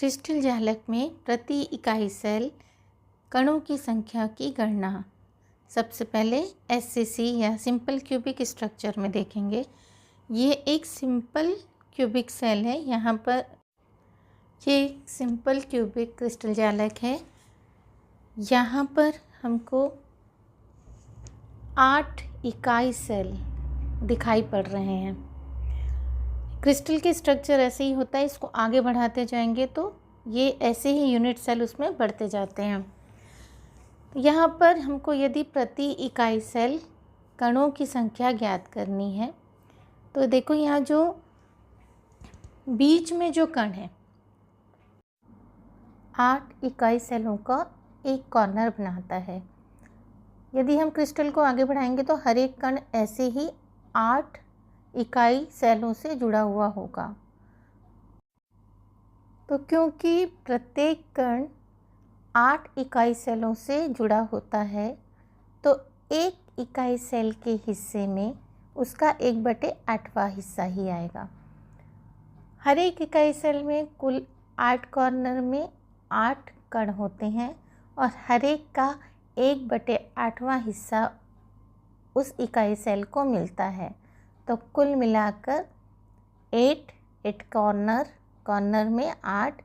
Crystal जालक में प्रति इकाई सेल कणों की संख्या की गणना। सबसे पहले एससीसी या सिंपल क्यूबिक स्ट्रक्चर में देखेंगे। ये एक सिंपल क्यूबिक सेल है। यहाँ पर ये सिंपल क्यूबिक क्रिस्टल जालक है। यहाँ पर हमको 8 इकाई सेल दिखाई पड़ रहे हैं। क्रिस्टल के स्ट्रक्चर ऐसे ही होता है, इसको आगे बढ़ाते जाएंगे तो ये ऐसे ही यूनिट सेल उसमें बढ़ते जाते हैं। यहाँ पर हमको यदि प्रति इकाई सेल कणों की संख्या ज्ञात करनी है तो देखो, यहाँ जो बीच में जो कण है 8 इकाई सेलों का एक कॉर्नर बनाता है। यदि हम क्रिस्टल को आगे बढ़ाएंगे तो हर एक कण ऐसे ही 8 इकाई सेलों से जुड़ा हुआ होगा। तो क्योंकि प्रत्येक कण 8 इकाई सेलों से जुड़ा होता है तो एक इकाई सेल के हिस्से में उसका 1/8वां हिस्सा ही आएगा। हर एक इकाई सेल में कुल 8 कॉर्नर में 8 कण होते हैं और हर एक का 1/8वां हिस्सा उस इकाई सेल को मिलता है। तो कुल मिलाकर 8 कॉर्नर में 8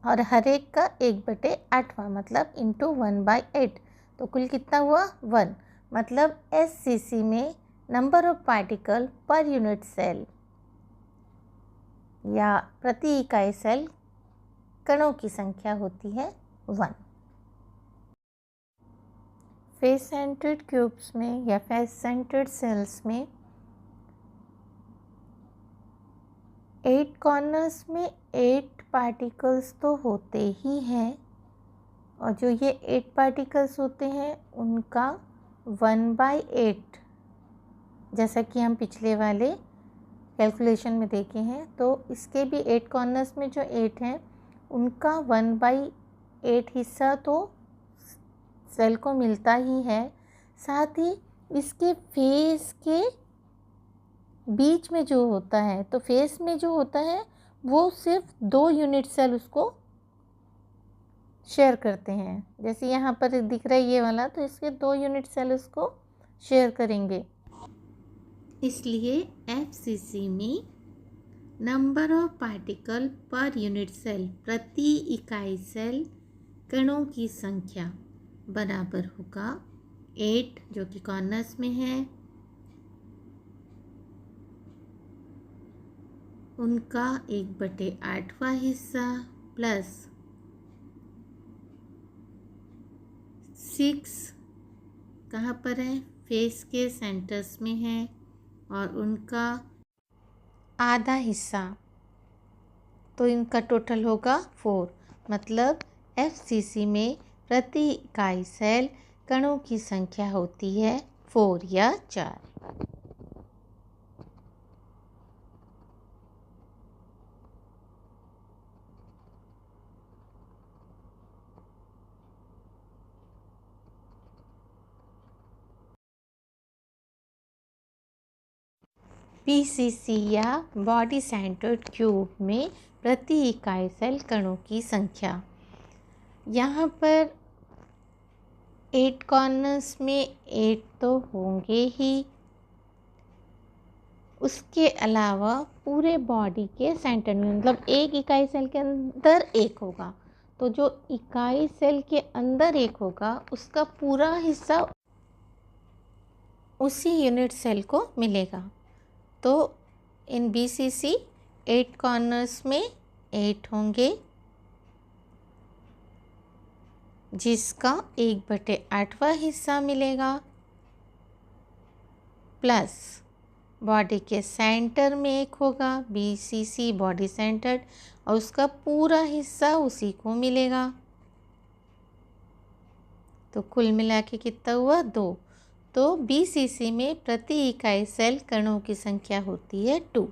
और हर एक का 1/8वां मतलब इंटू 1/8। तो कुल कितना हुआ 1। मतलब एससीसी में number of particle per unit cell या प्रति इकाई सेल कणों की संख्या होती है 1। फेस सेंटर्ड क्यूब्स में या फेस सेंटर्ड सेल्स में 8 कॉर्नर्स में 8 पार्टिकल्स तो होते ही हैं और जो ये 8 पार्टिकल्स होते हैं उनका 1/8, जैसा कि हम पिछले वाले कैलकुलेशन में देखे हैं। तो इसके भी 8 कॉर्नर्स में जो 8 हैं उनका 1/8 हिस्सा तो सेल को मिलता ही है। साथ ही इसके फेस के बीच में जो होता है, तो फेस में जो होता है वो सिर्फ 2 यूनिट सेल उसको शेयर करते हैं। जैसे यहाँ पर दिख रहा है ये वाला, तो इसके 2 यूनिट सेल उसको शेयर करेंगे। इसलिए एफसीसी में number of particle per unit cell प्रति इकाई सेल कणों की संख्या बराबर होगा 8 जो कि कॉर्नर्स में है, उनका 1/8वां हिस्सा प्लस 6 कहाँ पर है, फेस के सेंटर्स में है और उनका आधा हिस्सा। तो इनका टोटल होगा 4। मतलब एफसीसी में प्रति इकाई सेल कणों की संख्या होती है 4 या 4। पीसीसी या बॉडी सेंटर्ड क्यूब में प्रति इकाई सेल कणों की संख्या। यहाँ पर 8 कॉर्नर्स में 8 तो होंगे ही, उसके अलावा पूरे बॉडी के सेंटर में मतलब एक इकाई सेल के अंदर 1 होगा। तो जो इकाई सेल के अंदर 1 होगा उसका पूरा हिस्सा उसी यूनिट सेल को मिलेगा। तो इन बीसीसी 8 कॉर्नर्स में 8 होंगे जिसका 1/8वां हिस्सा मिलेगा, प्लस बॉडी के सेंटर में 1 होगा, बीसीसी बॉडी सेंटर्ड, और उसका पूरा हिस्सा उसी को मिलेगा। तो कुल मिला के कितना हुआ 2। तो बीसीसी में प्रति इकाई सेल कणों की संख्या होती है 2।